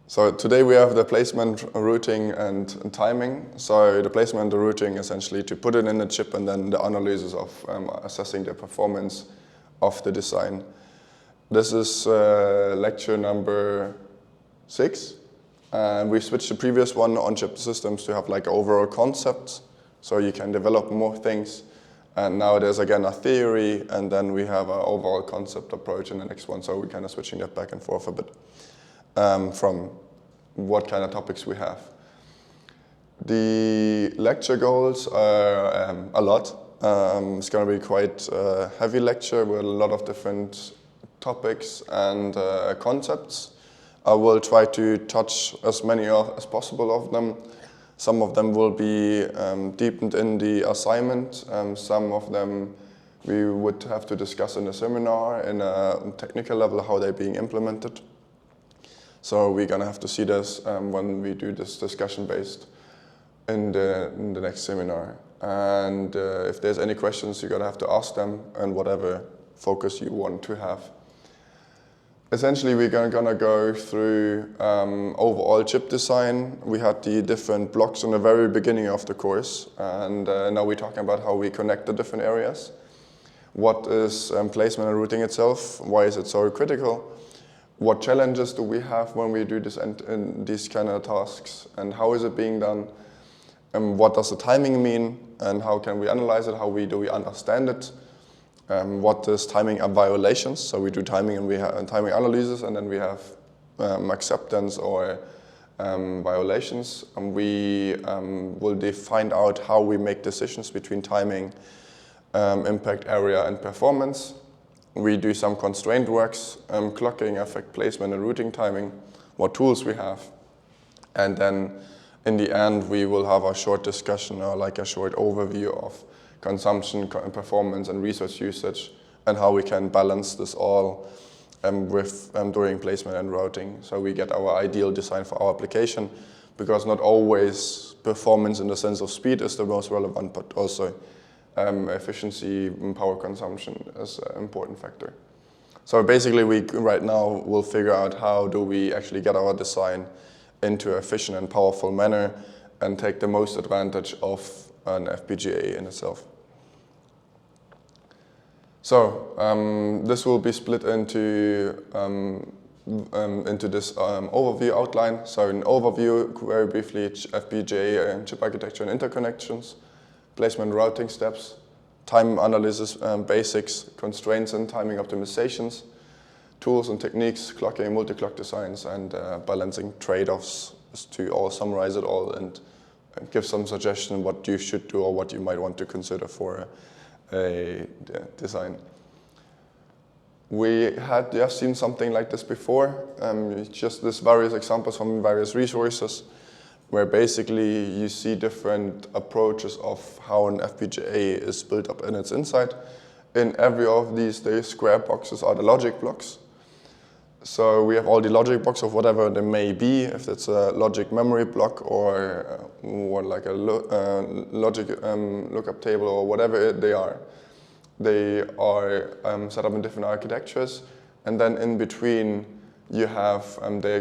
So today we have the placement, routing, and timing. So the placement, the routing, essentially to put it in the chip, and then the analysis of assessing the performance of the design. This is lecture number 6. And we switched the previous one on chip systems to have like overall concepts, so you can develop more things. And now there's again a theory, and then we have an overall concept approach in the next one. So we're kind of switching that back and forth a bit from what kind of topics we have. The lecture goals are a lot. It's going to be quite a heavy lecture with a lot of different topics and concepts. I will try to touch as many as possible of them. Some of them will be deepened in the assignment. Some of them we would have to discuss in a seminar in a technical level, how they're being implemented. So we're going to have to see this when we do this discussion based in the next seminar. And if there's any questions, you're going to have to ask them, and whatever focus you want to have. Essentially, we're going to go through overall chip design. We had the different blocks in the very beginning of the course, and now we're talking about how we connect the different areas. What is placement and routing itself? Why is it so critical? What challenges do we have when we do this and these kind of tasks, and how is it being done? And what does the timing mean, and how can we analyze it? How do we understand it? What is timing and violations? So we do timing and we have timing analysis, and then we have acceptance or violations. And we will find out how we make decisions between timing, impact area, and performance. We do some constraint works, clocking, effect placement, and routing timing, what tools we have. And then in the end, we will have a short discussion or like a short overview of consumption, performance, and resource usage, and how we can balance this all with during placement and routing. So we get our ideal design for our application, because not always performance in the sense of speed is the most relevant, but also efficiency and power consumption is an important factor. So basically, we right now will figure out how do we actually get our design into an efficient and powerful manner and take the most advantage of an FPGA in itself. So this will be split into this overview outline. So an overview, very briefly, FPGA and chip architecture and interconnections, placement routing steps, time analysis basics, constraints and timing optimizations, tools and techniques, clocking, multi-clock designs, and balancing trade-offs, to all summarize it all and give some suggestion what you should do or what you might want to consider for a design. We had just seen something like this before, just this various examples from various resources, where basically you see different approaches of how an FPGA is built up in its inside. In every of these square boxes are the logic blocks. So we have all the logic blocks of whatever they may be, if it's a logic memory block or like a logic lookup table or whatever they are. They are set up in different architectures, and then in between you have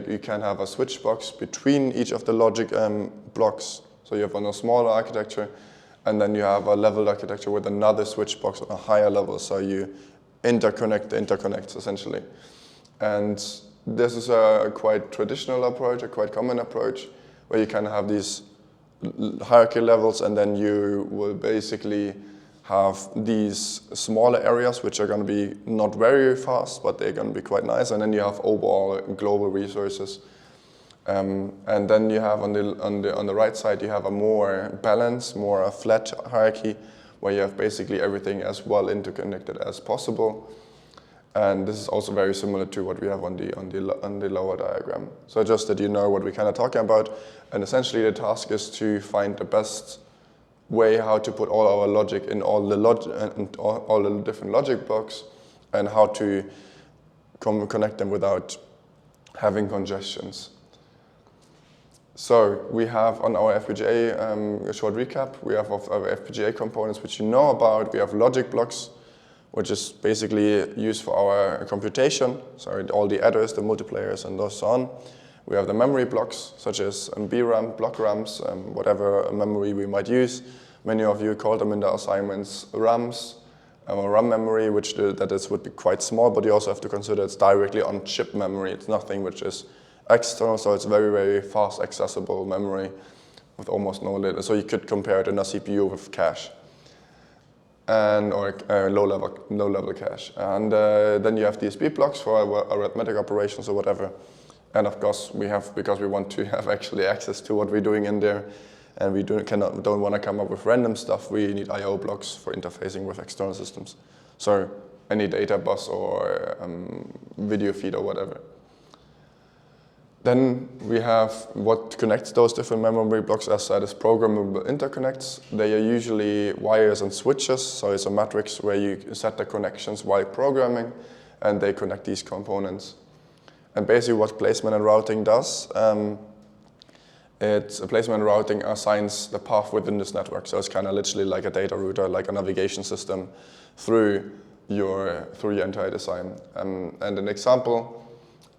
you can have a switch box between each of the logic blocks. So you have on a smaller architecture, and then you have a leveled architecture with another switch box on a higher level. So you interconnect the interconnects essentially. And this is a quite traditional approach, a quite common approach, where you can have these hierarchy levels, and then you will basically have these smaller areas which are going to be not very fast, but they're going to be quite nice. And then you have overall global resources. And then you have on the right side, you have a more balanced, more a flat hierarchy, where you have basically everything as well interconnected as possible. And this is also very similar to what we have on the lower diagram. So just that you know what we're kind of talking about. And essentially the task is to find the best way how to put all our logic in all the different logic blocks, and how to connect them without having congestions. So we have on our FPGA, a short recap. We have of our FPGA components which you know about. We have logic blocks, which is basically used for our computation. So all the adders, the multipliers, and so on. We have the memory blocks, such as BRAM, block RAMs, whatever memory we might use. Many of you call them in the assignments RAMs, or RAM memory, which would be quite small, but you also have to consider it's directly on chip memory. It's nothing which is external, so it's very, very fast accessible memory with almost no data. So you could compare it in a CPU with cache, or low-level cache. And then you have DSP blocks for arithmetic operations or whatever. And of course, because we want to have actually access to what we're doing in there, and we don't want to come up with random stuff, we need I/O blocks for interfacing with external systems. So any data bus or video feed or whatever. Then we have what connects those different memory blocks, as said, is programmable interconnects. They are usually wires and switches, so it's a matrix where you set the connections while programming, and they connect these components. And basically what placement and routing does, placement and routing assigns the path within this network. So it's kind of literally like a data router, like a navigation system through your entire design. And an example,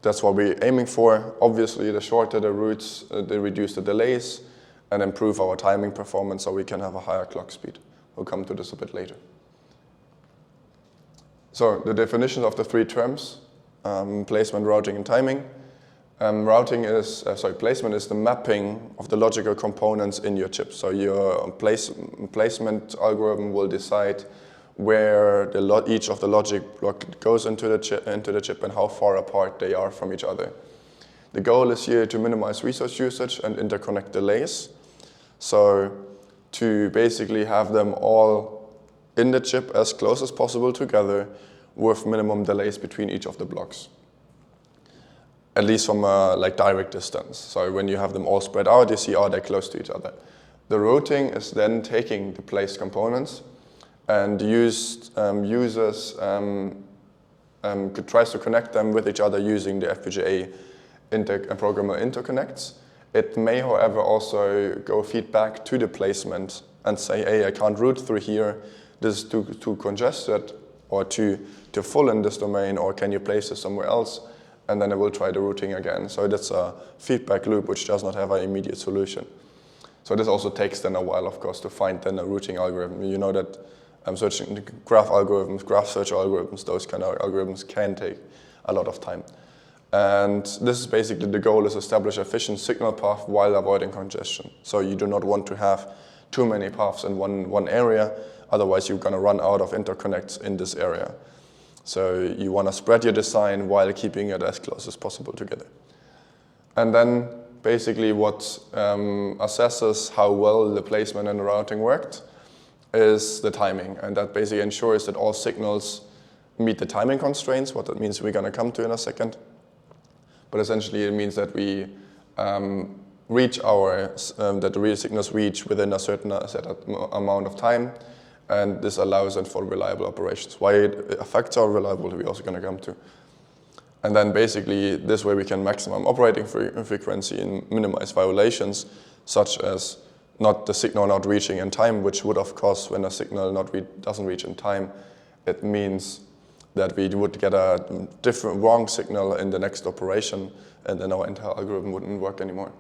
that's what we're aiming for. Obviously, the shorter the routes, they reduce the delays and improve our timing performance so we can have a higher clock speed. We'll come to this a bit later. So the definitions of the three terms, placement, routing, and timing. Placement is the mapping of the logical components in your chip. So your placement algorithm will decide where each of the logic block goes into the chip and how far apart they are from each other. The goal is here to minimize resource usage and interconnect delays. So to basically have them all in the chip as close as possible together with minimum delays between each of the blocks, at least from a direct distance. So when you have them all spread out, you see, they're close to each other. The routing is then taking the placed components and users tries to connect them with each other using the FPGA programmable interconnects. It may, however, also go feedback to the placement and say, hey, I can't route through here. This is too congested or too full in this domain, or can you place this somewhere else? And then it will try the routing again. So that's a feedback loop which does not have an immediate solution. So this also takes then a while, of course, to find then a routing algorithm. You know that searching graph algorithms, graph search algorithms, those kind of algorithms can take a lot of time. And this is basically the goal, is establish efficient signal path while avoiding congestion. So you do not want to have too many paths in one area, otherwise you're going to run out of interconnects in this area. So you want to spread your design while keeping it as close as possible together. And then basically what assesses how well the placement and the routing worked is the timing. And that basically ensures that all signals meet the timing constraints. What that means we're going to come to in a second. But essentially it means that we that the real signals reach within a certain set amount of time. And this allows them for reliable operations. Why it affects our reliability, we're also going to come to. And then basically this way we can maximum operating frequency and minimize violations, such as the signal not reaching in time, which would, of course, when a signal doesn't reach in time, it means that we would get a wrong signal in the next operation, and then our entire algorithm wouldn't work anymore.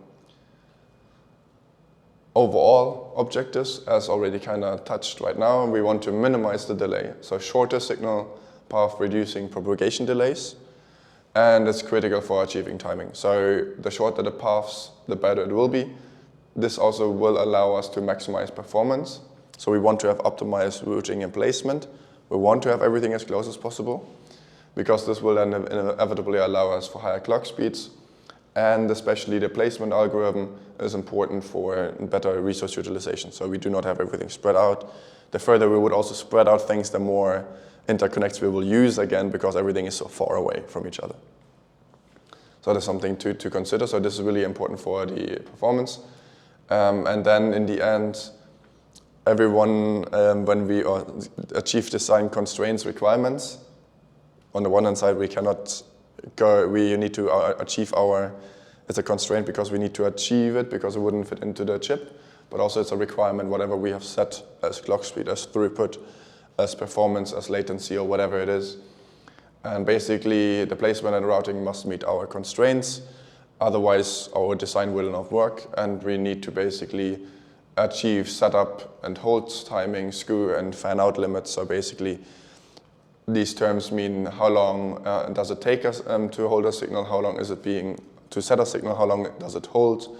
Overall objectives, as already kind of touched right now, we want to minimize the delay. So shorter signal path, reducing propagation delays, and it's critical for achieving timing. So the shorter the paths, the better it will be. This also will allow us to maximize performance. So we want to have optimized routing and placement. We want to have everything as close as possible, because this will then inevitably allow us for higher clock speeds. And especially the placement algorithm is important for better resource utilization. So we do not have everything spread out. The further we would also spread out things, the more interconnects we will use again, because everything is so far away from each other. So that's something to consider. So this is really important for the performance. And then in the end, everyone, when we achieve design constraints requirements, on the one hand side, we need to achieve it's a constraint because we need to achieve it because it wouldn't fit into the chip, but also it's a requirement, whatever we have set as clock speed, as throughput, as performance, as latency, or whatever it is. And basically, the placement and routing must meet our constraints. Otherwise, our design will not work, and we need to basically achieve setup and hold timing, skew, and fan-out limits. So basically, these terms mean how long does it take us to hold a signal, how long is it to set a signal, how long does it hold,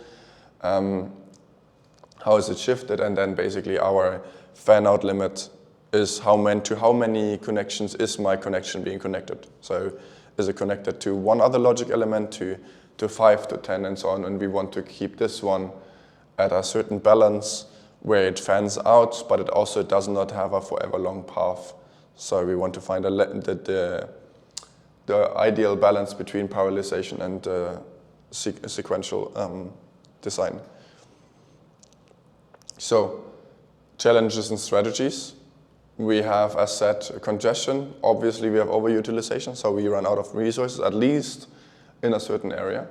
how is it shifted, and then basically our fan-out limit is how many connections is my connection being connected. So is it connected to one other logic element, to 5, to 10, and so on, and we want to keep this one at a certain balance where it fans out, but it also does not have a forever long path. So we want to find the ideal balance between parallelization and sequential design. So challenges and strategies. We have, as said, congestion. Obviously, we have overutilization, so we run out of resources, at least in a certain area.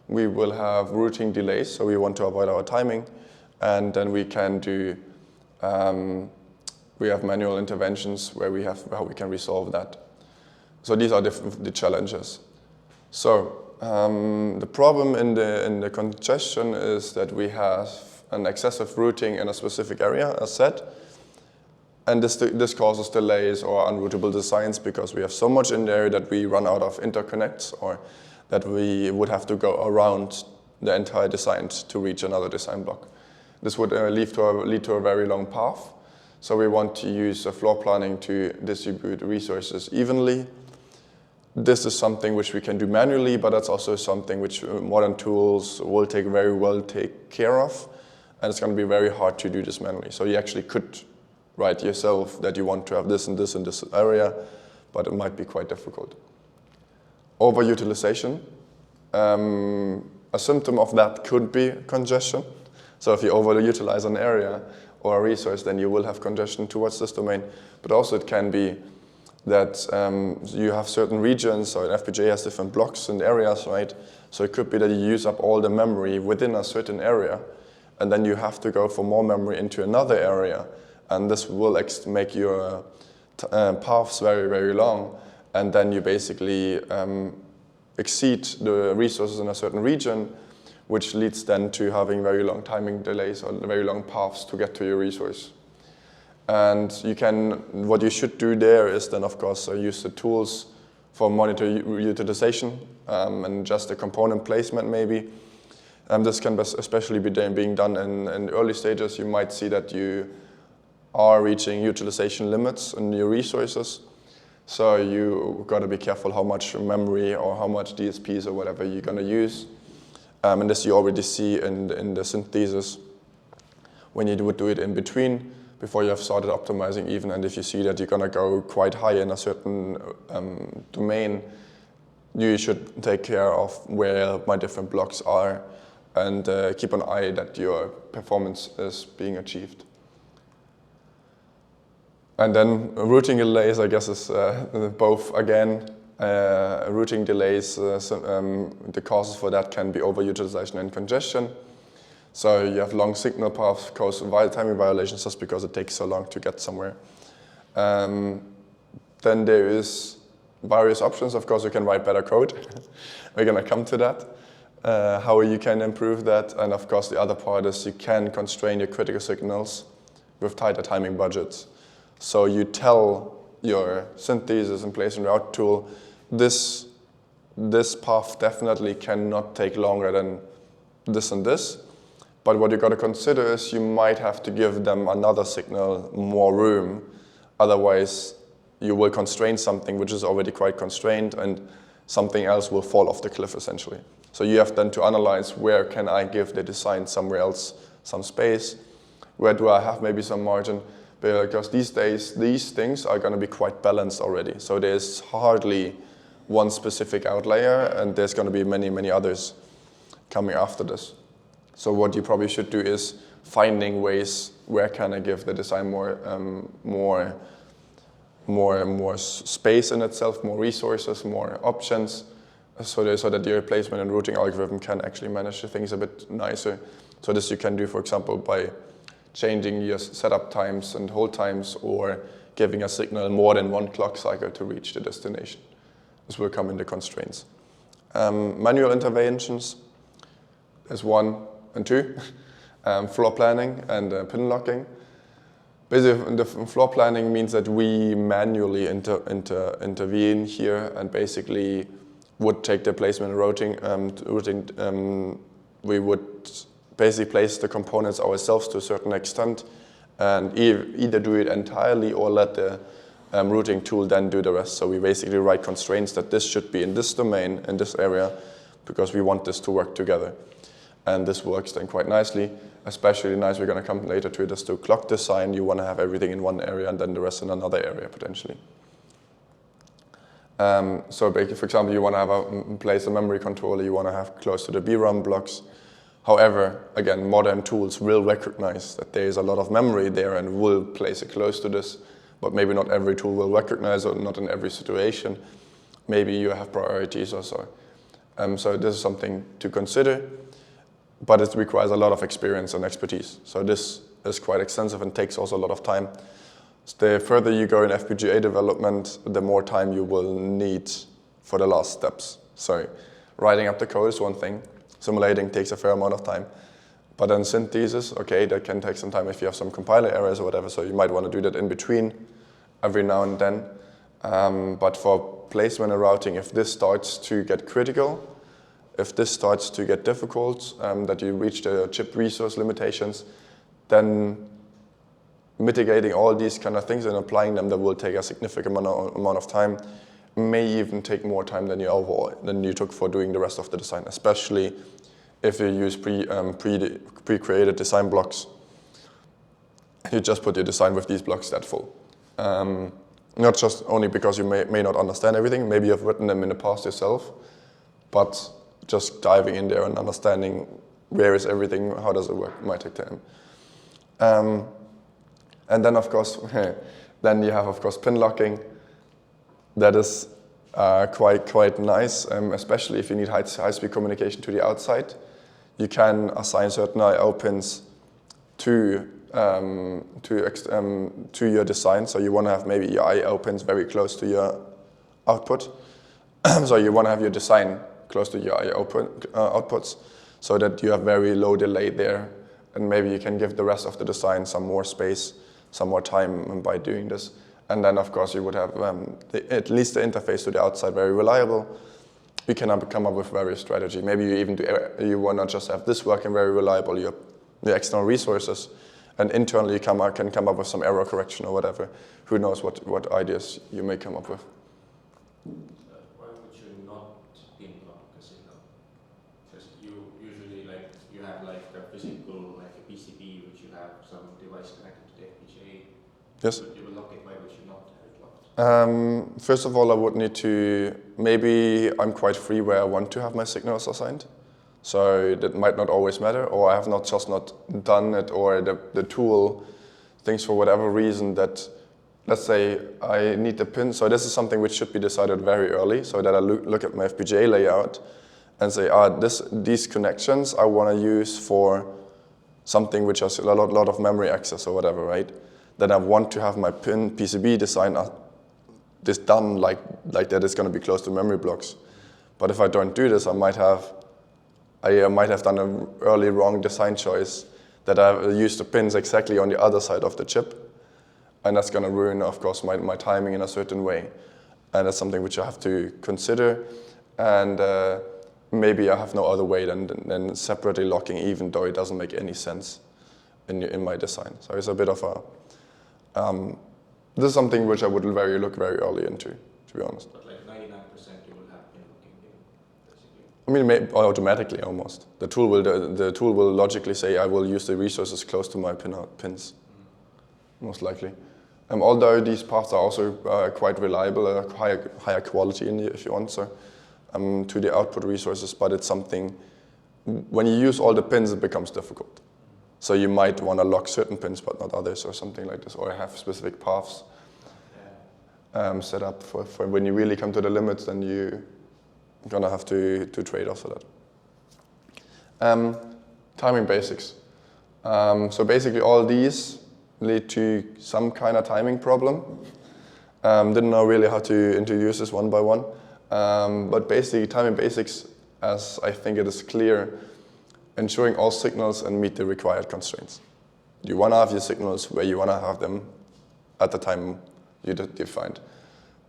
We will have routing delays, so we want to avoid our timing. And then we can do, we have manual interventions where we have how we can resolve that. So these are the challenges. So the problem in the congestion is that we have an excessive routing in a specific area, as said. And this causes delays or unroutable designs because we have so much in there that we run out of interconnects, or that we would have to go around the entire design to reach another design block. This would lead to a very long path. So we want to use floor planning to distribute resources evenly. This is something which we can do manually, but that's also something which modern tools will take care of. And it's going to be very hard to do this manually. So you actually could write yourself that you want to have this and this in this area, but it might be quite difficult. Overutilization. A symptom of that could be congestion. So if you overutilize an area or a resource, then you will have congestion towards this domain. But also it can be that you have certain regions, so an FPGA has different blocks and areas, right? So it could be that you use up all the memory within a certain area, and then you have to go for more memory into another area. And this will make your paths very, very long. And then you basically exceed the resources in a certain region, which leads then to having very long timing delays or very long paths to get to your resource. And what you should do there is then, of course, use the tools for monitor utilization and just the component placement maybe. This can especially be being done in early stages. You might see that you are reaching utilization limits in your resources. So you got to be careful how much memory or how much DSPs or whatever you're going to use. And this you already see in the synthesis when you would do it in between before you have started optimizing even. And if you see that you're going to go quite high in a certain domain, you should take care of where my different blocks are and keep an eye that your performance is being achieved. And then routing delays, I guess, is both again. Routing delays, the causes for that can be overutilization and congestion. So you have long signal paths cause timing violations just because it takes so long to get somewhere. Then there is various options. Of course, you can write better code. We're going to come to that. How you can improve that. And of course, the other part is you can constrain your critical signals with tighter timing budgets. So you tell your synthesis and place and route tool, this path definitely cannot take longer than this and this. But what you got to consider is you might have to give them another signal, more room. Otherwise, you will constrain something which is already quite constrained, and something else will fall off the cliff essentially. So you have then to analyze, where can I give the design somewhere else some space? Where do I have maybe some margin? Because these days, these things are going to be quite balanced already. So there's hardly one specific outlier, and there's going to be many, many others coming after this. So what you probably should do is finding ways, where can I give the design more space in itself, more resources, more options, so that your placement and routing algorithm can actually manage the things a bit nicer. So this you can do, for example, by changing your setup times and hold times, or giving a signal more than one clock cycle to reach the destination. This will come in the constraints. Manual interventions. is 1 and 2, floor planning and pin locking. Basically, the floor planning means that we manually intervene here and basically would take the placement and routing. We would basically place the components ourselves to a certain extent and either do it entirely or let the routing tool then do the rest. So we basically write constraints that this should be in this domain, in this area, because we want this to work together. And this works then quite nicely. Especially nice, we're going to come later to this, to clock design. You want to have everything in one area and then the rest in another area potentially. So for example, you want to have place a memory controller, you want to have close to the BRAM blocks. However, again, modern tools will recognize that there is a lot of memory there and will place it close to this, but maybe not every tool will recognize it, not in every situation. Maybe you have priorities or so. So this is something to consider, but it requires a lot of experience and expertise. So this is quite extensive and takes also a lot of time. The further you go in FPGA development, the more time you will need for the last steps. So writing up the code is one thing. Simulating takes a fair amount of time. But then synthesis, okay, that can take some time if you have some compiler errors or whatever, so you might want to do that in between every now and then. But for placement and routing, if this starts to get critical, if this starts to get difficult, that you reach the chip resource limitations, then mitigating all these kind of things and applying them, that will take a significant amount of time, may even take more time than you took for doing the rest of the design, especially if you use pre-created design blocks. You just put your design with these blocks that full. Not just only because you may not understand everything, maybe you've written them in the past yourself, but just diving in there and understanding where is everything, how does it work, might take time. And then of course, then you have of course pin locking. That is quite nice, especially if you need high-speed communication to the outside. You can assign certain I/O pins to your design. So you want to have maybe your I/O pins very close to your output. So you want to have your design close to your I/O outputs, so that you have very low delay there, and maybe you can give the rest of the design some more space, some more time by doing this. And then of course you would have at least the interface to the outside very reliable. You can come up with various strategy. Maybe you want to just have this working very reliable, your external resources, and internally you can come up with some error correction or whatever. Who knows what ideas you may come up with. Why would you not pin lock a signal? Because you usually you have a physical, a PCB, which you have some device connected to the FPGA. Yes. But you will lock it. Why would you not have it locked? First of all, I would need to, maybe I'm quite free where I want to have my signals assigned. So that might not always matter, or I have not done it, or the tool thinks for whatever reason that, let's say I need the pin. So this is something which should be decided very early, so that I look at my FPGA layout and say, these connections I want to use for something which has a lot of memory access or whatever, right? Then I want to have my PCB design this done like that it's going to be close to memory blocks. But if I don't do this, I might have done an early wrong design choice, that I used the pins exactly on the other side of the chip, and that's going to ruin, of course, my timing in a certain way. And that's something which I have to consider, and maybe I have no other way than separately locking, even though it doesn't make any sense in my design. So it's a bit of a this is something which I would look very early into, to be honest. But 99% you will have pin locking, basically. I mean, automatically almost. The tool will logically say I will use the resources close to my pins, most likely. Although these paths are also quite reliable, higher quality if you want so, to the output resources. But it's something, when you use all the pins, it becomes difficult. So you might want to lock certain pins, but not others, or something like this, or have specific paths set up for when you really come to the limits. Then you're gonna have to trade off for that. Timing basics. So basically, all these lead to some kind of timing problem. Didn't know really how to introduce this one by one, but basically, timing basics, as I think it is clear, ensuring all signals and meet the required constraints. You want to have your signals where you want to have them at the time you defined.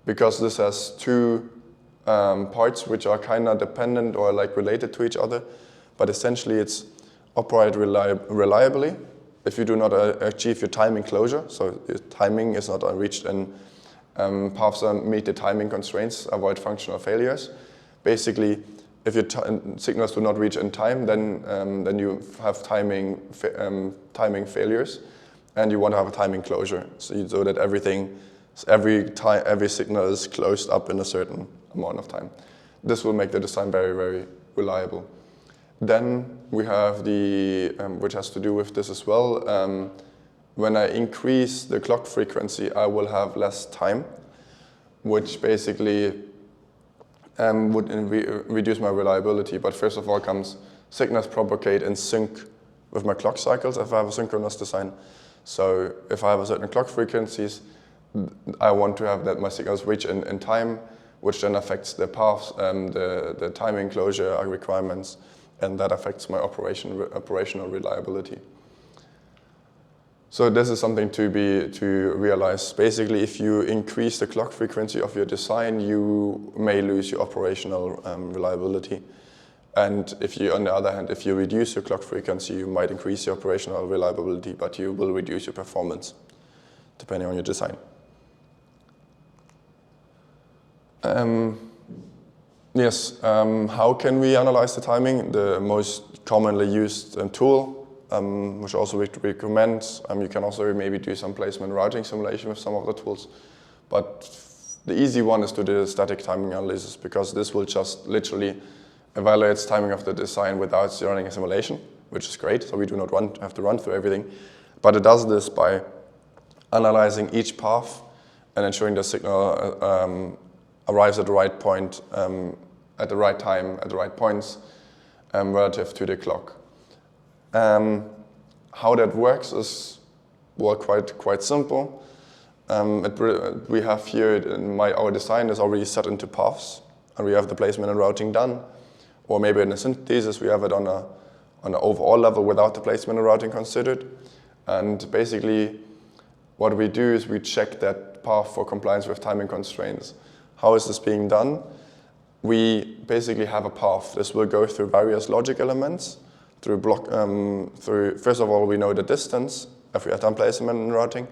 Because this has two parts which are kind of dependent or like related to each other, but essentially it's operate reliably if you do not achieve your timing closure, so your timing is not reached and paths meet the timing constraints, avoid functional failures. Basically, if your signals do not reach in time, then you have timing failures, and you want to have a timing closure, so that every signal is closed up in a certain amount of time. This will make the design very, very reliable. Then we have the, which has to do with this as well, when I increase the clock frequency, I will have less time, which basically would reduce my reliability. But first of all comes signals propagate in sync with my clock cycles if I have a synchronous design. So if I have a certain clock frequencies, I want to have that my signals reach in time, which then affects the paths and the timing closure requirements, and that affects my operational reliability. So this is something to realize. Basically, if you increase the clock frequency of your design, you may lose your operational reliability. And if you, on the other hand, if you reduce your clock frequency, you might increase your operational reliability, but you will reduce your performance, depending on your design. How can we analyze the timing? The most commonly used tool, which also we recommend. You can also maybe do some placement routing simulation with some of the tools. But the easy one is to do static timing analysis, because this will just literally evaluate timing of the design without running a simulation, which is great. So we do not have to run through everything. But it does this by analyzing each path and ensuring the signal arrives at the right point, at the right time, at the right points, relative to the clock. How that works is quite simple. We have here our design is already set into paths, and we have the placement and routing done. Or maybe in a synthesis we have it on an overall level without the placement and routing considered. And basically, what we do is we check that path for compliance with timing constraints. How is this being done? We basically have a path. This will go through various logic elements. First of all, we know the distance if we have done placement and routing.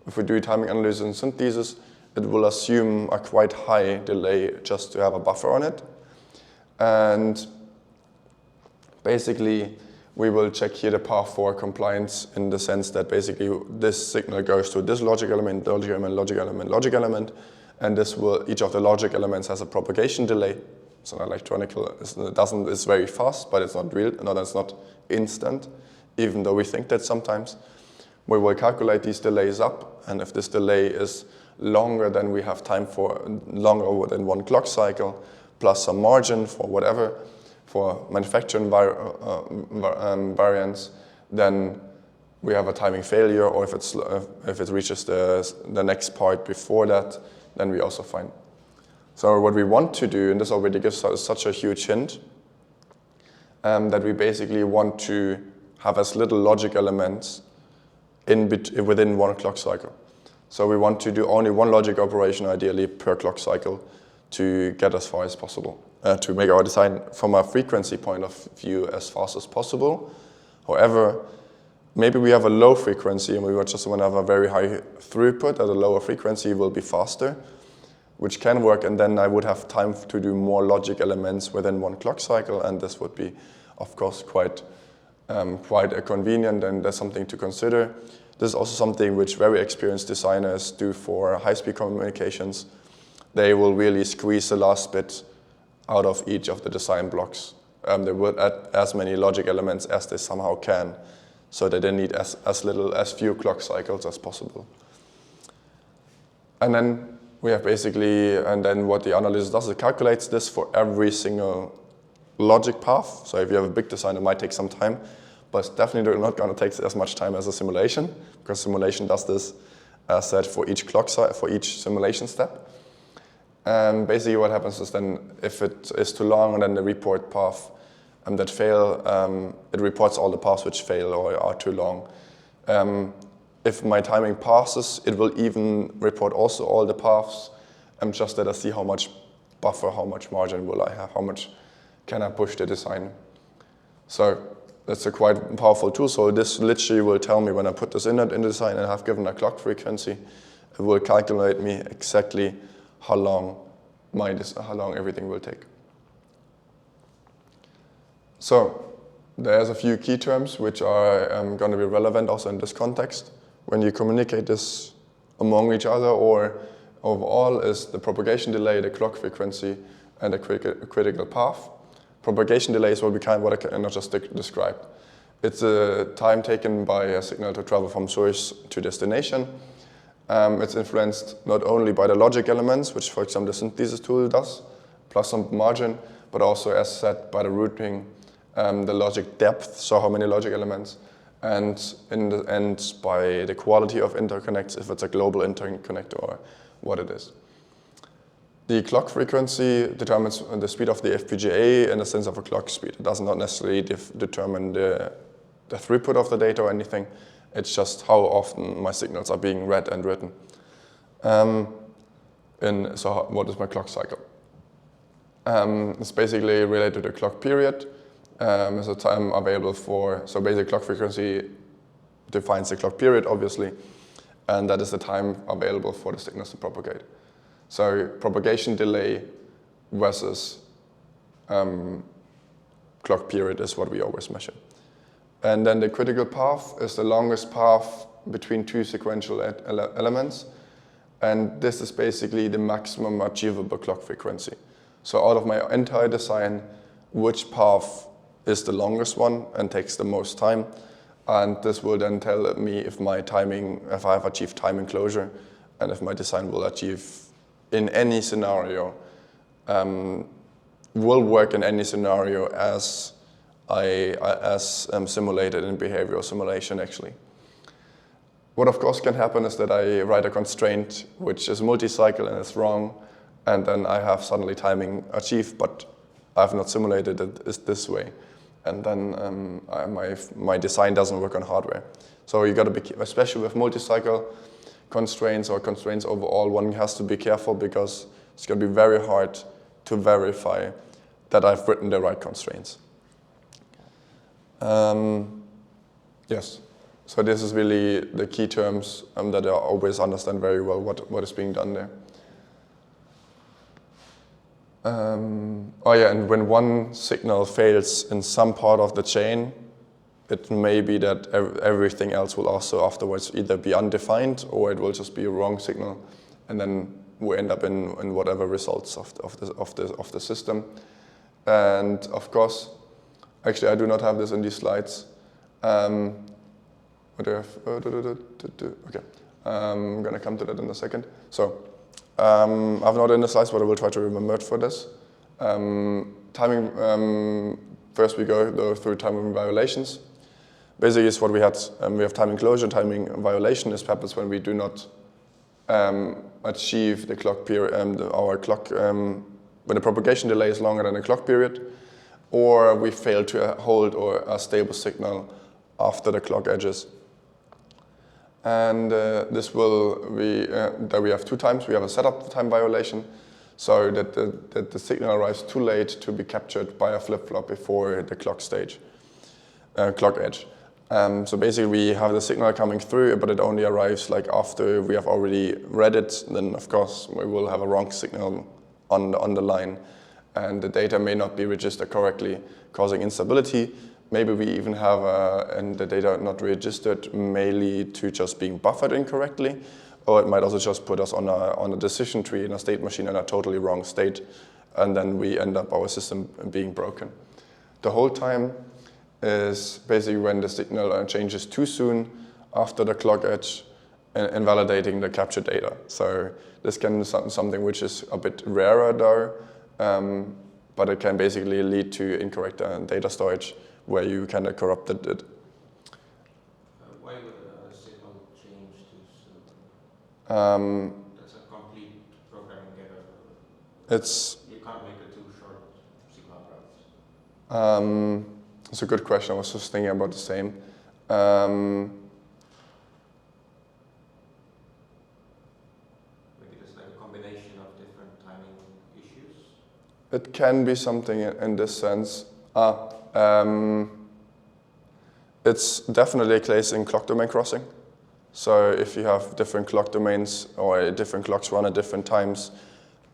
If we do timing analysis and synthesis, it will assume a quite high delay just to have a buffer on it. And basically, we will check here the path for compliance in the sense that basically this signal goes to this logic element, logic element, logic element, logic element, and each of the logic elements has a propagation delay. So it's very fast, but it's not real. It's not instant, even though we think that sometimes. We will calculate these delays up, and if this delay is longer than we have time for, longer than one clock cycle, plus some margin for whatever, for manufacturing variance, then we have a timing failure, or if it reaches the next part before that, then we also find. So what we want to do, and this already gives us such a huge hint, that we basically want to have as little logic elements within one clock cycle. So we want to do only one logic operation, ideally, per clock cycle to get as far as possible, to make our design from a frequency point of view as fast as possible. However, maybe we have a low frequency and we just want to have a very high throughput at a lower frequency will be faster, which can work, and then I would have time to do more logic elements within one clock cycle, and this would be, of course, quite convenient, and that's something to consider. This is also something which very experienced designers do for high-speed communications. They will really squeeze the last bit out of each of the design blocks. They will add as many logic elements as they somehow can, so that they need as few clock cycles as possible. And then we have what the analysis does, it calculates this for every single logic path. So if you have a big design, it might take some time, but it's definitely not going to take as much time as a simulation, because simulation does this as said for each for each simulation step. And basically what happens is then, if it is too long, then the report path that fail, it reports all the paths which fail or are too long. If my timing passes, it will even report also all the paths, just that I see how much buffer, how much margin will I have, how much can I push the design. So that's a quite powerful tool. So this literally will tell me when I put this in the design and I have given a clock frequency, it will calculate me exactly how long everything will take. So there's a few key terms which are going to be relevant also in this context. When you communicate this among each other or overall is the propagation delay, the clock frequency, and the critical path. Propagation delay is what I just described. It's a time taken by a signal to travel from source to destination. It's influenced not only by the logic elements, which for example the synthesis tool does, plus some margin, but also as said by the routing, the logic depth, so how many logic elements, and in the end by the quality of interconnects, if it's a global interconnect or what it is. The clock frequency determines the speed of the FPGA in the sense of a clock speed. It does not necessarily determine the throughput of the data or anything. It's just how often my signals are being read and written. So what is my clock cycle? It's basically related to the clock period. It's a time available for, so basic clock frequency defines the clock period, obviously, and that is the time available for the signals to propagate. So propagation delay versus clock period is what we always measure. And then the critical path is the longest path between two sequential elements. And this is basically the maximum achievable clock frequency. So out of my entire design, which path is the longest one and takes the most time. And this will then tell me if I have achieved time enclosure and if my design will achieve in any scenario, will work in any scenario as simulated in behavioral simulation actually. What of course can happen is that I write a constraint which is multi-cycle and it's wrong, and then I have suddenly timing achieved, but I've not simulated it this way. And then my design doesn't work on hardware. So you got to be, especially with multi-cycle constraints or constraints overall, one has to be careful because it's going to be very hard to verify that I've written the right constraints. Yes, so this is really the key terms that I always understand very well what is being done there. Oh yeah, and when one signal fails in some part of the chain, it may be that everything else will also afterwards either be undefined or it will just be a wrong signal, and then we end up in whatever results of the system. And of course, actually I do not have this in these slides. What do I have? Okay, I'm gonna come to that in a second. So. I've not in the slides, but I will try to remember it for this. Timing, first we go through timing violations. Basically, it's what we had. We have timing closure. Timing violation is happens when we do not achieve the clock period, when the propagation delay is longer than the clock period, or we fail to hold a stable signal after the clock edges. And this will be that we have two times. We have a setup time violation, so that the signal arrives too late to be captured by a flip-flop before the clock edge. So basically, we have the signal coming through, but it only arrives like after we have already read it. Then, of course, we will have a wrong signal on the line, and the data may not be registered correctly, causing instability. Maybe we even have and the data not registered may lead to just being buffered incorrectly, or it might also just put us on a decision tree in a state machine in a totally wrong state, and then we end up our system being broken. The hold time is basically when the signal changes too soon after the clock edge, invalidating the captured data. So this can be something which is a bit rarer though, but it can basically lead to incorrect data storage, where you kind of corrupted it. Why would a signal change too soon? That's a complete programming error. It's you can't make it too short signal routes. It's a good question. I was just thinking about the same. Maybe there's like a combination of different timing issues. It can be something in this sense. It's definitely a case in clock domain crossing. So if you have different clock domains or different clocks run at different times,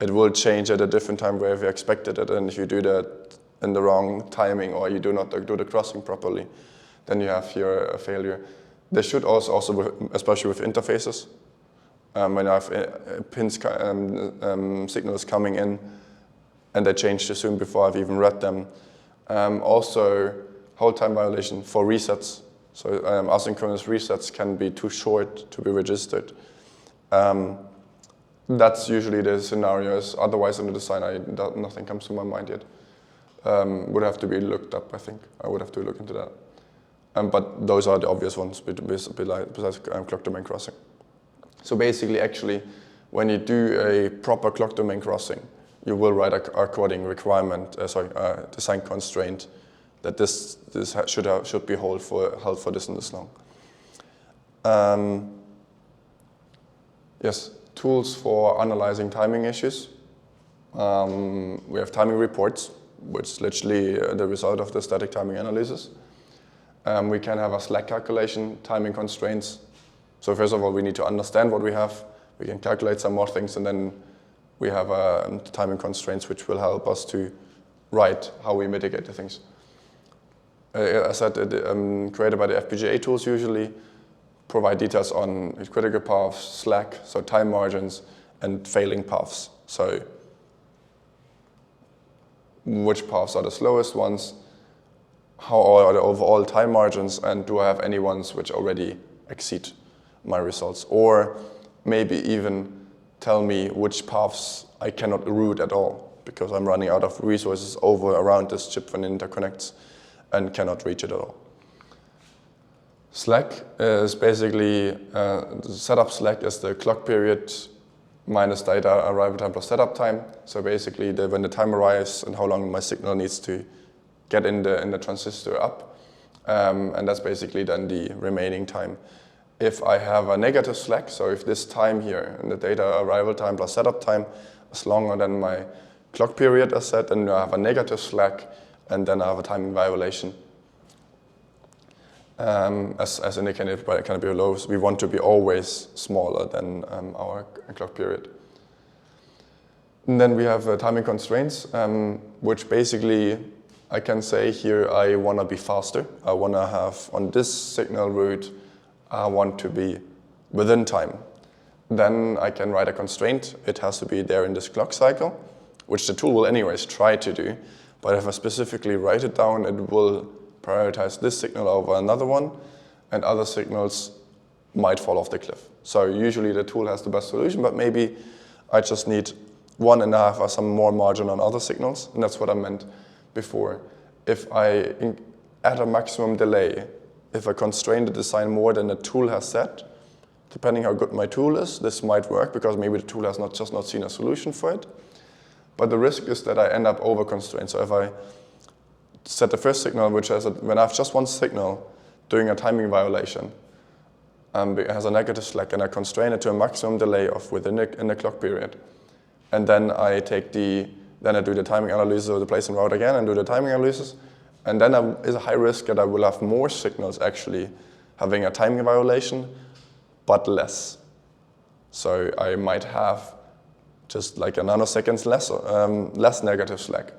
it will change at a different time where you expected it. And if you do that in the wrong timing or you do not do the crossing properly, then you have here a failure. There should also especially with interfaces, when you have pins, signals coming in and they change too soon before I've even read them. Also, hold time violation for resets. So asynchronous resets can be too short to be registered. That's usually the scenarios. Otherwise, in the design, nothing comes to my mind yet. Would have to be looked up, I think. I would have to look into that. But those are the obvious ones besides clock domain crossing. So basically, actually, when you do a proper clock domain crossing, you will write a coding requirement, design constraint that this should be held for this and this long. Yes, tools for analyzing timing issues. We have timing reports, which is literally the result of the static timing analysis. We can have a slack calculation, timing constraints. So first of all, we need to understand what we have. We can calculate some more things, and then we have timing constraints, which will help us to write how we mitigate the things. As I said, created by the FPGA tools usually provide details on critical paths, slack, so time margins, and failing paths. So which paths are the slowest ones, how are the overall time margins, and do I have any ones which already exceed my results? Or maybe even tell me which paths I cannot route at all because I'm running out of resources around this chip when it interconnects and cannot reach it at all. Slack is basically, the setup slack is the clock period minus data arrival time plus setup time. So basically when the time arrives and how long my signal needs to get in the transistor up. And that's basically then the remaining time. If I have a negative slack, so if this time here and the data arrival time plus setup time is longer than my clock period as set, then I have a negative slack and then I have a timing violation. As indicated by kind of below, we want to be always smaller than our clock period. And then we have timing constraints, which basically I can say here I want to be faster. I want to have on this signal route, I want to be within time. Then I can write a constraint. It has to be there in this clock cycle, which the tool will anyways try to do. But if I specifically write it down, it will prioritize this signal over another one, and other signals might fall off the cliff. So usually the tool has the best solution, but maybe I just need 1.5 or some more margin on other signals, and that's what I meant before. If I add a maximum delay, if I constrain the design more than the tool has set, depending how good my tool is, this might work because maybe the tool has not seen a solution for it. But the risk is that I end up over-constrained. So if I set the first signal, which has when I have just one signal doing a timing violation, it has a negative slack, and I constrain it to a maximum delay of within the clock period. And then I do the timing analysis of the place and route again and do the timing analysis. And then is a high risk that I will have more signals actually having a timing violation, but less. So I might have just like a nanoseconds less negative slack.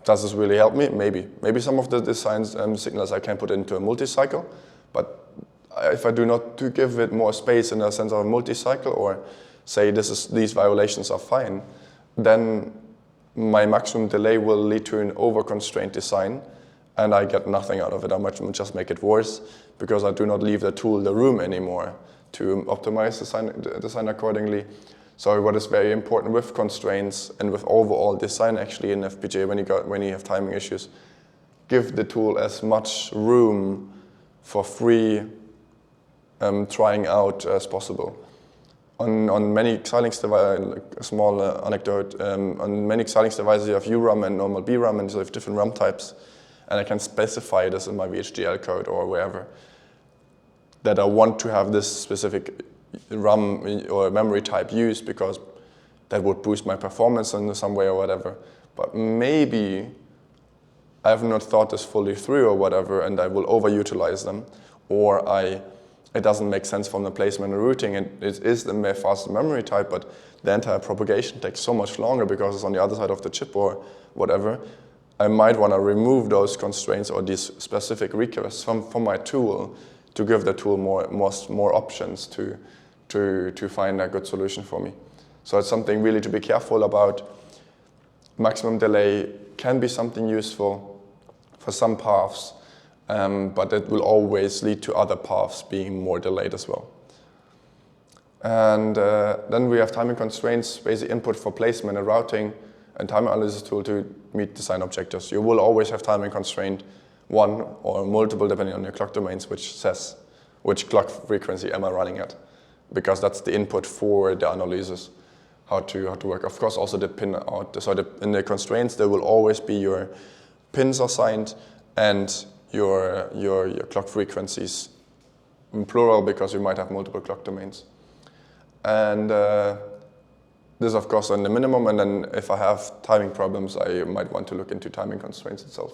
Does this really help me? Maybe. Maybe some of the design signals I can put into a multi-cycle, but if I do not give it more space in the sense of a multi-cycle or say these violations are fine, then my maximum delay will lead to an over-constrained design, and I get nothing out of it. I might just make it worse because I do not leave the tool the room anymore to optimize design accordingly. So what is very important with constraints and with overall design actually in FPGA when you have timing issues, give the tool as much room for free trying out as possible. on many Xilinx devices, like a small anecdote, on many Xilinx devices you have URAM and normal BRAM, and so you have different RAM types, and I can specify this in my VHDL code or wherever, that I want to have this specific RAM or memory type used because that would boost my performance in some way or whatever. But maybe I have not thought this fully through or whatever, and I will overutilize them, or it doesn't make sense from the placement and routing, and it is the fastest memory type, but the entire propagation takes so much longer because it's on the other side of the chip or whatever. I might want to remove those constraints or these specific requests from my tool to give the tool more options to find a good solution for me. So it's something really to be careful about. Maximum delay can be something useful for some paths, but it will always lead to other paths being more delayed as well. And then we have timing constraints, basic input for placement and routing, and time analysis tool to meet design objectives. You will always have timing constraint, one or multiple depending on your clock domains, which says which clock frequency am I running at, because that's the input for the analysis, how to work. Of course, also the pin out. So in the constraints, there will always be your pins assigned and your clock frequencies in plural, because you might have multiple clock domains. And this, of course, on the minimum, and then if I have timing problems, I might want to look into timing constraints itself.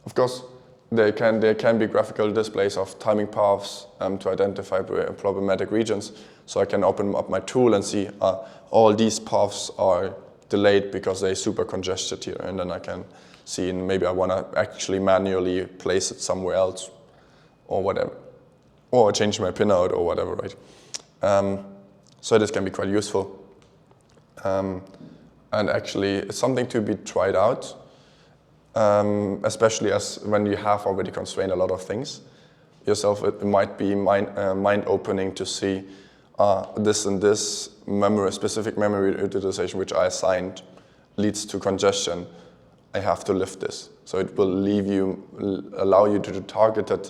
Of course, there can be graphical displays of timing paths to identify problematic regions. So I can open up my tool and see all these paths are delayed because they're super congested here, and then I can see, and maybe I want to actually manually place it somewhere else or whatever, or change my pinout or whatever, right? So this can be quite useful. And actually, it's something to be tried out, especially as when you have already constrained a lot of things yourself. It might be mind-opening to see this and this specific memory utilization which I assigned leads to congestion. I have to lift this. So it will allow you to do targeted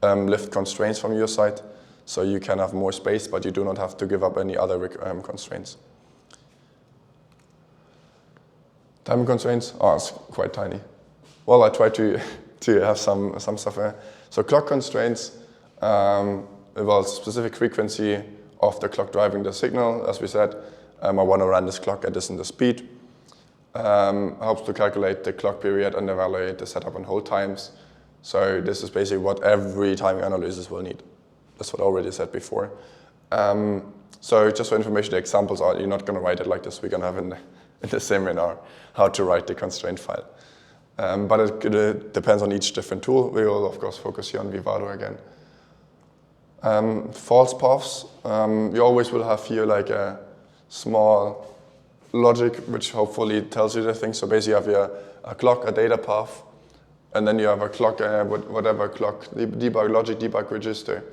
lift constraints from your side, so you can have more space, but you do not have to give up any other constraints. Time constraints it's quite tiny. Well, I try to have some stuff there. So clock constraints involves specific frequency of the clock driving the signal. As we said, I want to run this clock at this and the speed. Helps to calculate the clock period and evaluate the setup and hold times. So this is basically what every timing analysis will need. That's what I already said before. So just for information, the examples are, you're not going to write it like this. We're going to have in the seminar how to write the constraint file. But it depends on each different tool. We will, of course, focus here on Vivado again. False paths. You always will have here like a small logic, which hopefully tells you the thing. So basically you have a clock, a data path, and then you have a clock, whatever clock, debug logic, debug register.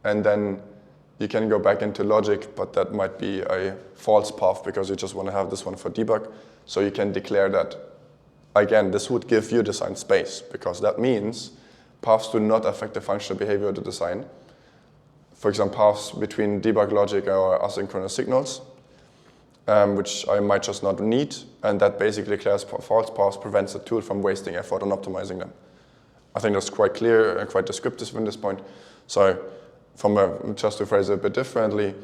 And then you can go back into logic, but that might be a false path because you just want to have this one for debug. So you can declare that. Again, this would give you design space, because that means paths do not affect the functional behavior of the design. For example, paths between debug logic or asynchronous signals, which I might just not need, and that basically declares false paths, prevents the tool from wasting effort on optimizing them. I think that's quite clear and quite descriptive from this point. So just to phrase it a bit differently,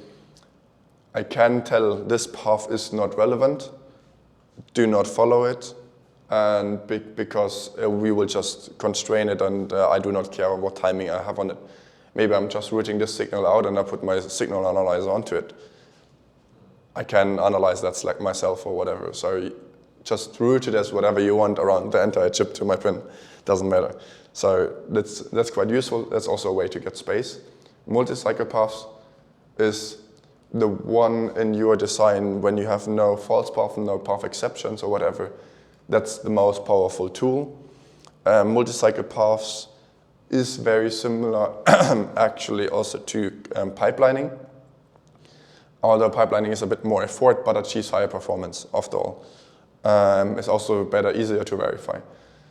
I can tell this path is not relevant, do not follow it, and because we will just constrain it, and I do not care what timing I have on it. Maybe I'm just routing this signal out and I put my signal analyzer onto it. I can analyze that select myself or whatever. So just route it as whatever you want around the entire chip to my pin. Doesn't matter. So that's quite useful. That's also a way to get space. Multi-cycle paths is the one in your design when you have no false path, no path exceptions or whatever. That's the most powerful tool. Multi-cycle paths is very similar actually also to pipelining. Although pipelining is a bit more effort, but achieves higher performance after all. It's also better, easier to verify.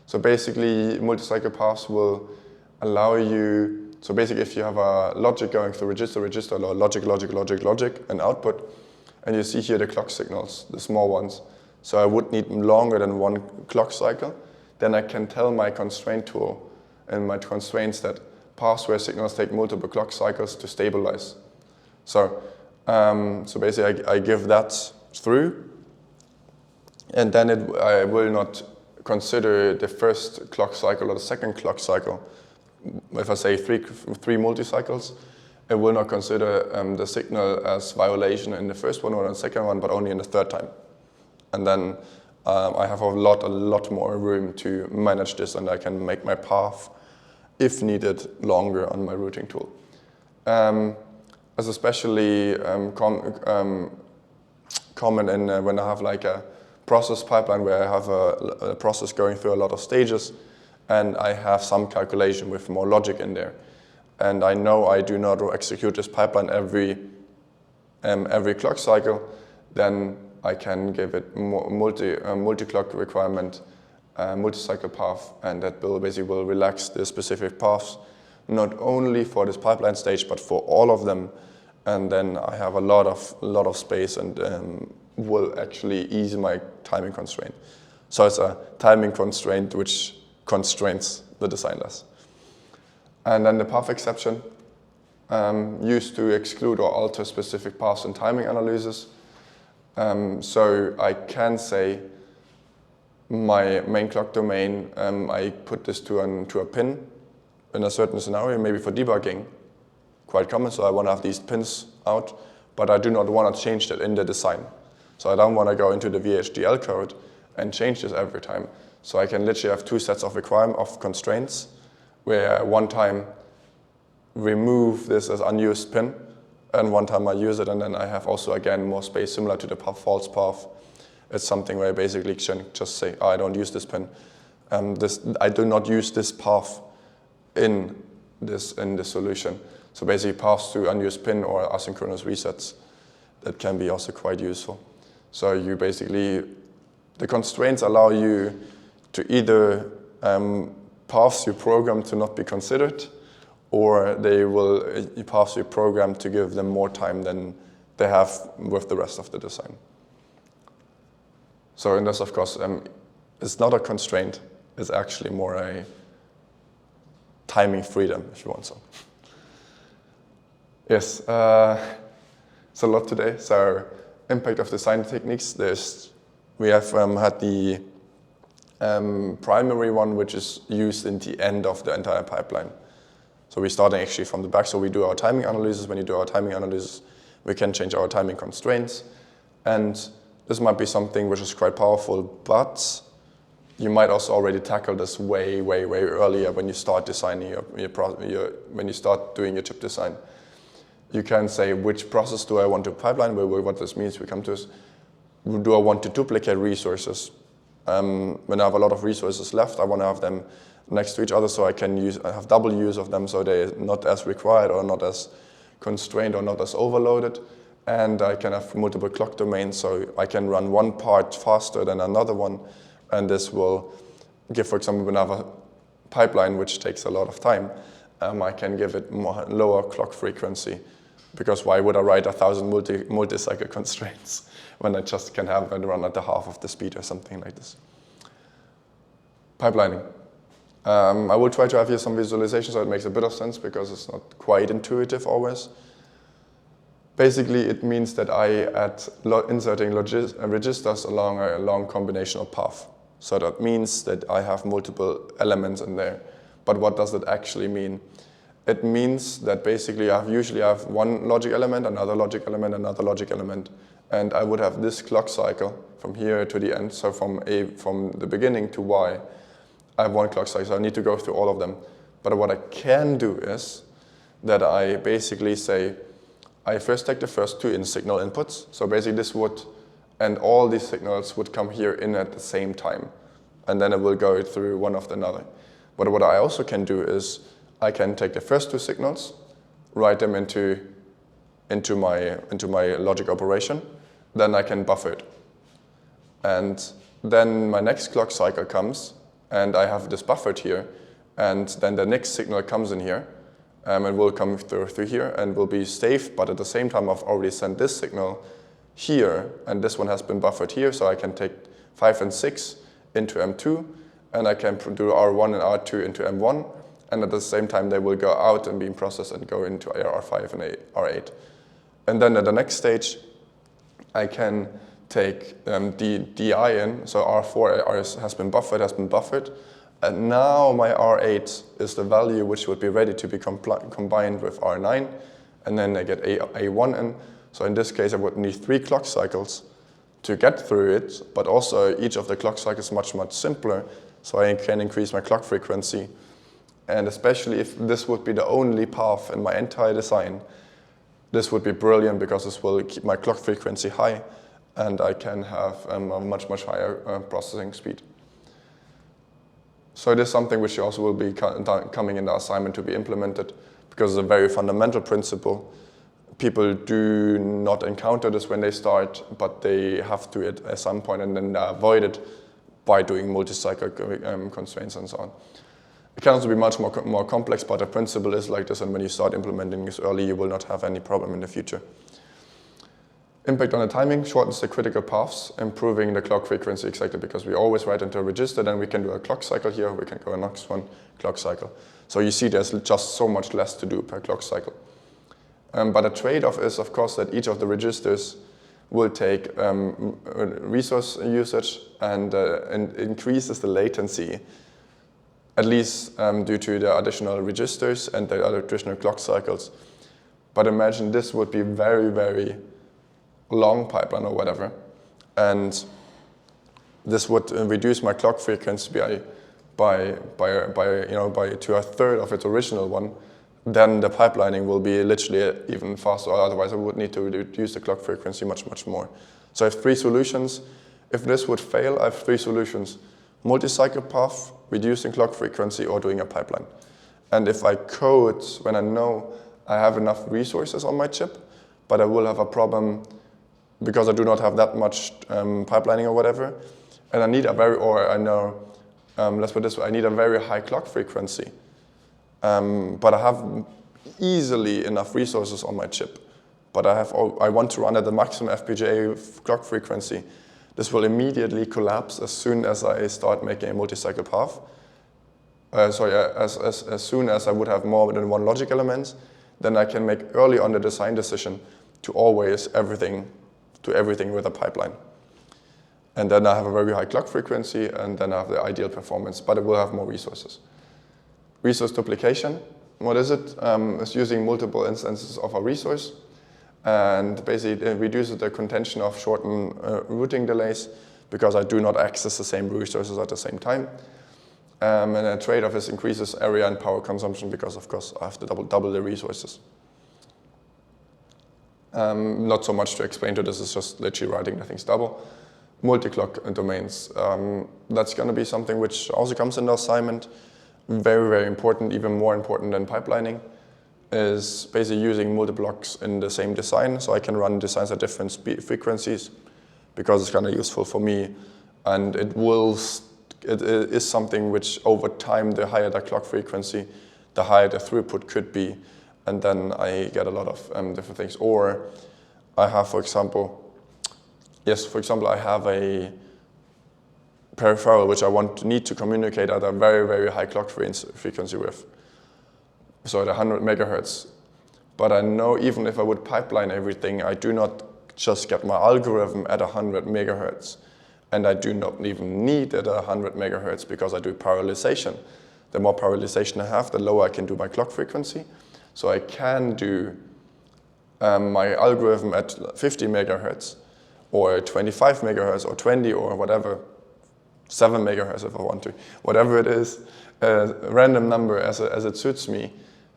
So basically, multi-cycle paths will allow you So basically, if you have a logic going through register, register, or logic, logic, logic, logic, and output, and you see here the clock signals, the small ones. So I would need longer than one clock cycle. Then I can tell my constraint tool and my constraints that pass-where signals take multiple clock cycles to stabilize. So, so basically, I give that through, and then I will not consider the first clock cycle or the second clock cycle. If I say three multi-cycles, it will not consider the signal as violation in the first one or in the second one, but only in the third time. And then I have a lot more room to manage this, and I can make my path, if needed, longer on my routing tool. As especially common in when I have like a process pipeline where I have a process going through a lot of stages, and I have some calculation with more logic in there. And I know I do not execute this pipeline every clock cycle, then I can give it multi-clock requirement, multi-cycle path, and that will relax the specific paths, not only for this pipeline stage, but for all of them. And then I have a lot of space, and will actually ease my timing constraint. So it's a timing constraint which constrains the design less. And then the path exception, used to exclude or alter specific paths in timing analysis. So I can say my main clock domain, I put this to a pin in a certain scenario, maybe for debugging, quite common. So I want to have these pins out, but I do not want to change that in the design. So I don't want to go into the VHDL code and change this every time. So I can literally have two sets of constraints, where one time remove this as unused pin, and one time I use it, and then I have also again more space similar to the false path. It's something where I basically can just say, oh, I don't use this pin. I do not use this path in this solution. So basically paths to unused pin or asynchronous resets, that can be also quite useful. So you basically, the constraints allow you to either paths you program to not be considered, or they will paths you program to give them more time than they have with the rest of the design. So in this, of course, it's not a constraint, it's actually more a timing freedom, if you want so. Yes, it's a lot today. So impact of design techniques, we have had the primary one, which is used in the end of the entire pipeline. So we're starting actually from the back. So we do our timing analysis. When you do our timing analysis, we can change our timing constraints. And this might be something which is quite powerful, but you might also already tackle this way earlier when you start designing when you start doing your chip design. You can say, which process do I want to pipeline? What this means, we come to is, do I want to duplicate resources? When I have a lot of resources left, I want to have them next to each other, so I have double use of them, so they're not as required or not as constrained or not as overloaded. And I can have multiple clock domains, so I can run one part faster than another one. And this will give, for example, when I have a pipeline which takes a lot of time, I can give it lower clock frequency, because why would I write 1,000 multi-cycle constraints when I just can have it run at the half of the speed or something like this. Pipelining. I will try to have here some visualization so it makes a bit of sense, because it's not quite intuitive always. Basically, it means that I add inserting registers along a long combinational path. So that means that I have multiple elements in there. But what does it actually mean? It means that basically I usually have one logic element, another logic element, another logic element. And I would have this clock cycle from here to the end. So from the beginning to Y, I have one clock cycle. So I need to go through all of them. But what I can do is that I basically say, I first take the first two signal inputs. So basically this would, and all these signals would come here in at the same time. And then it will go through one after another. But what I also can do is, I can take the first two signals, write them into my logic operation, then I can buffer it. And then my next clock cycle comes, and I have this buffered here, and then the next signal comes in here, It will come through here and will be safe, but at the same time I've already sent this signal here, and this one has been buffered here, so I can take 5 and 6 into M2, and I can do R1 and R2 into M1, and at the same time they will go out and be processed and go into R5 and R8. And then at the next stage, I can take DI in, so R4 has been buffered, and now my R8 is the value which would be ready to be combined with R9, and then I get A1 in. So in this case, I would need 3 clock cycles to get through it, but also each of the clock cycles is much, much simpler, so I can increase my clock frequency. And especially if this would be the only path in my entire design, this would be brilliant because this will keep my clock frequency high, and I can have a much, much higher processing speed. So it is something which also will be coming in the assignment to be implemented, because it's a very fundamental principle. People do not encounter this when they start, but they have to at some point, and then avoid it by doing multi-cycle constraints and so on. It can also be much more complex, but the principle is like this, and when you start implementing this early, you will not have any problem in the future. Impact on the timing shortens the critical paths, improving the clock frequency exactly, because we always write into a register, then we can do a clock cycle here, we can go a next one, clock cycle. So you see there's just so much less to do per clock cycle. But a trade-off is, of course, that each of the registers will take resource usage and increases the latency, at least due to the additional registers and the additional clock cycles. But imagine this would be very, very long pipeline or whatever, and this would reduce my clock frequency by to a third of its original one. Then the pipelining will be literally even faster, otherwise I would need to reduce the clock frequency much, much more. So I have 3 solutions. If this would fail, I have 3 solutions. Multi-cycle path, reducing clock frequency, or doing a pipeline. And if I code when I know I have enough resources on my chip, but I will have a problem because I do not have that much pipelining or whatever, and I need a very, or I know, let's put it this way, I need a very high clock frequency. But I have easily enough resources on my chip. But I want to run at the maximum FPGA clock frequency. This will immediately collapse as soon as I start making a multi-cycle path. As soon as I would have more than one logic element, then I can make early on the design decision to always do everything with a pipeline. And then I have a very high clock frequency, and then I have the ideal performance, but it will have more resources. Resource duplication, what is it? It's using multiple instances of a resource, and basically it reduces the contention of shortened routing delays because I do not access the same resources at the same time. And a trade-off is increases area and power consumption because, of course, I have to double the resources. Not so much to explain to this, it's just literally writing the things double. Multi-clock domains, that's going to be something which also comes in the assignment. Very, very important, even more important than pipelining, is basically using multiple blocks in the same design, so I can run designs at different frequencies, because it's kind of useful for me, and it is something which over time, the higher the clock frequency, the higher the throughput could be, and then I get a lot of different things. Or I have, for example, I have a peripheral which I need to communicate at a very, very high clock frequency with, so at 100 megahertz. But I know even if I would pipeline everything, I do not just get my algorithm at 100 megahertz, and I do not even need it at 100 megahertz because I do parallelization. The more parallelization I have, the lower I can do my clock frequency. So I can do my algorithm at 50 megahertz, or 25 megahertz, or 20, or whatever, 7 megahertz if I want to, whatever it is, a random number as it suits me.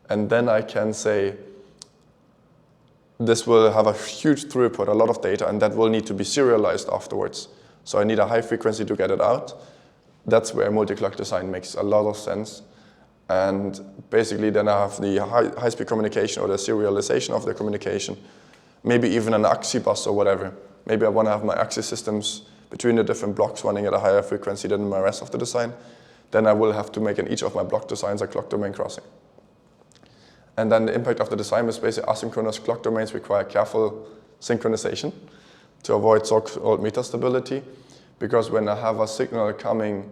And then I can say, this will have a huge throughput, a lot of data, and that will need to be serialized afterwards. So I need a high frequency to get it out. That's where multi-clock design makes a lot of sense. And basically then I have the high-speed communication or the serialization of the communication, maybe even an AXI bus or whatever. Maybe I want to have my AXI systems between the different blocks running at a higher frequency than my rest of the design. Then I will have to make in each of my block designs a clock domain crossing. And then the impact of the design is basically asynchronous clock domains require careful synchronization to avoid so-called metastability, because when I have a signal coming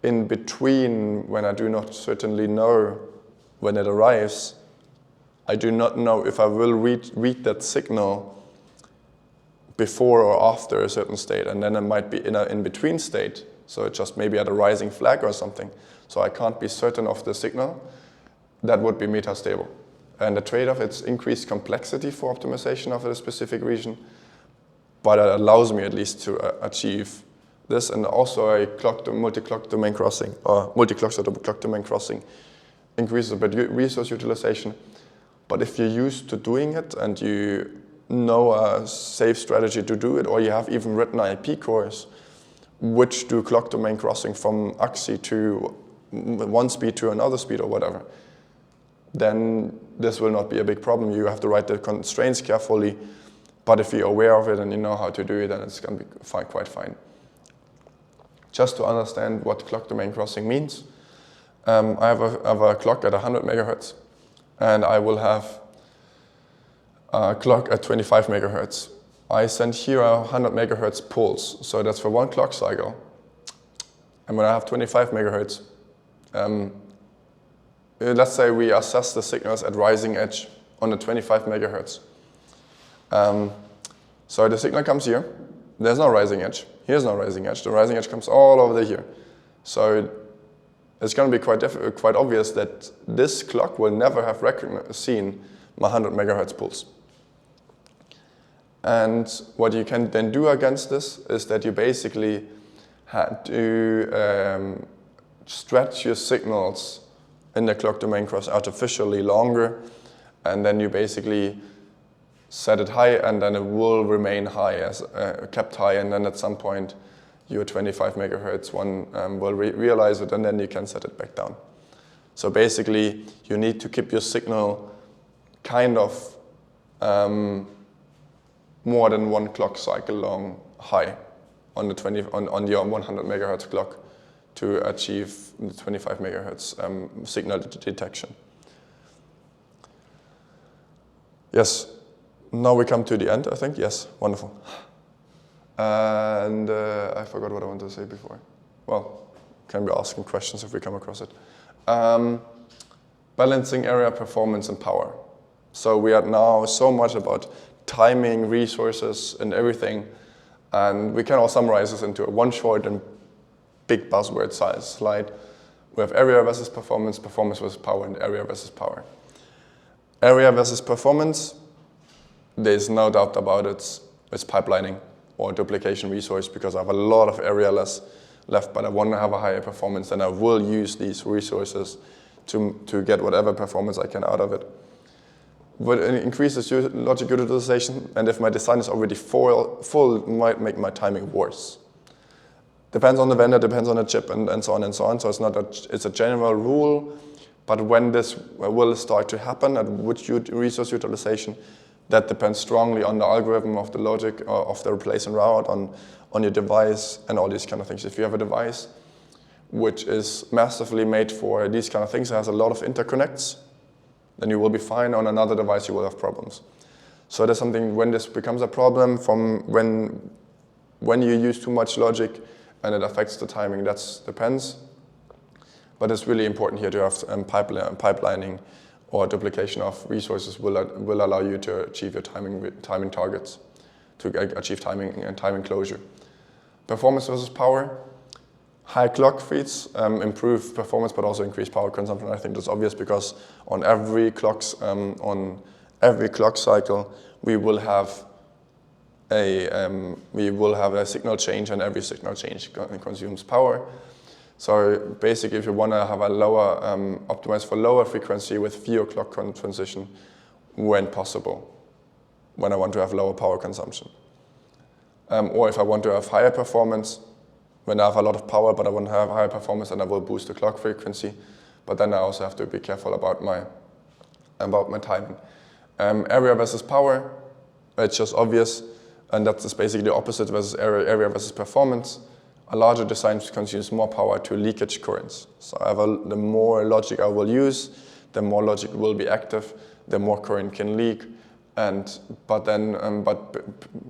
in between when I do not certainly know when it arrives, I do not know if I will read that signal before or after a certain state, and then it might be in an in-between state, so it's just maybe at a rising flag or something, so I can't be certain of the signal. That would be metastable. And the trade-off, it's increased complexity for optimization of a specific region, but it allows me at least to achieve this, and also a multi-clock domain crossing, or multi-clock to clock domain crossing increases a bit resource utilization. But if you're used to doing it and you know a safe strategy to do it, or you have even written an IP cores which do clock domain crossing from AXI to one speed to another speed or whatever, then this will not be a big problem. You have to write the constraints carefully, but if you're aware of it and you know how to do it, then it's going to be quite fine. Just to understand what clock domain crossing means, I have a clock at 100 megahertz, and I will have a clock at 25 megahertz. I send here a 100 megahertz pulse, so that's for one clock cycle. And when I have 25 megahertz, let's say we assess the signals at rising edge on the 25 megahertz. So the signal comes here. There's no rising edge. Here's no rising edge. The rising edge comes all over here. So it's going to be quite obvious that this clock will never have seen my 100 megahertz pulse. And what you can then do against this is that you basically had to stretch your signals in the clock domain cross artificially longer, and then you basically set it high, and then it will remain high, as kept high, and then at some point your 25 megahertz one will realize it, and then you can set it back down. So basically, you need to keep your signal kind of more than one clock cycle long high on the on your 100 megahertz clock to achieve the 25 megahertz signal detection. Yes. Now we come to the end, I think. Yes, wonderful. And I forgot what I wanted to say before. Well, can be asking questions if we come across it. Balancing area performance and power. So we are now so much about timing, resources, and everything. And we can all summarize this into a one short and big buzzword size slide. We have area versus performance, performance versus power, and area versus power. Area versus performance, there's no doubt about it, it's pipelining or duplication resource, because I have a lot of area left, but I want to have a higher performance, and I will use these resources to get whatever performance I can out of it. But it increases logic utilization, and if my design is already full, it might make my timing worse. Depends on the vendor, depends on the chip, and so on and so on. So it's a general rule, but when this will start to happen, at which resource utilization, that depends strongly on the algorithm of the logic of the replace and route, on your device, and all these kind of things. If you have a device which is massively made for these kind of things, it has a lot of interconnects, then you will be fine. On another device, you will have problems. So there's something, when this becomes a problem, from when you use too much logic and it affects the timing, that depends. But it's really important here to have pipelining or duplication of resources will allow you to achieve your timing targets, to achieve timing and timing closure. Performance versus power. High clock speeds improve performance, but also increase power consumption. I think that's obvious, because on every clock cycle we will have a signal change, and every signal change consumes power. So basically, if you want to have a lower, optimize for lower frequency with fewer clock transition when possible, when I want to have lower power consumption. Or if I want to have higher performance, when I have a lot of power, but I want to have higher performance, then I will boost the clock frequency. But then I also have to be careful about my timing. Area versus power, it's just obvious, and that's basically the opposite versus area versus performance. A larger design consumes more power to leakage currents. So the more logic I will use, the more logic will be active, the more current can leak. But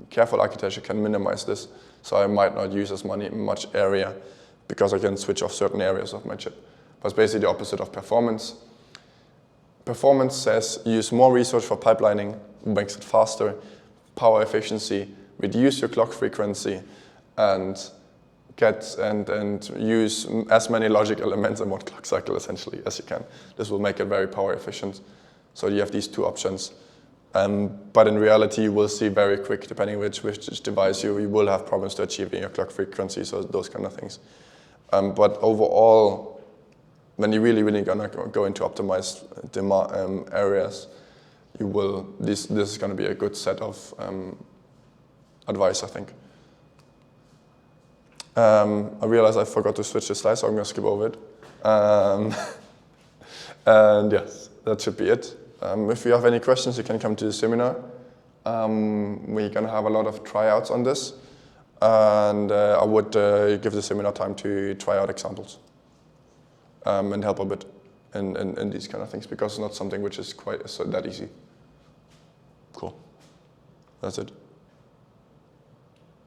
careful architecture can minimize this. So I might not use as much area because I can switch off certain areas of my chip. But it's basically the opposite of performance. Performance says use more resource for pipelining, makes it faster, power efficiency, reduce your clock frequency, and use as many logic elements in one clock cycle essentially as you can. This will make it very power efficient. So you have these two options. But in reality, you will see very quick, depending which device you will have problems to achieving your clock frequency, so those kind of things. But overall, when you're really gonna go into optimized areas, this is gonna be a good set of advice, I think. I realize I forgot to switch the slide, so I'm gonna skip over it. And yes, that should be it. If you have any questions, you can come to the seminar. We're gonna have a lot of tryouts on this, and I would give the seminar time to try out examples and help a bit in these kind of things, because it's not something which is quite that easy. Cool. That's it.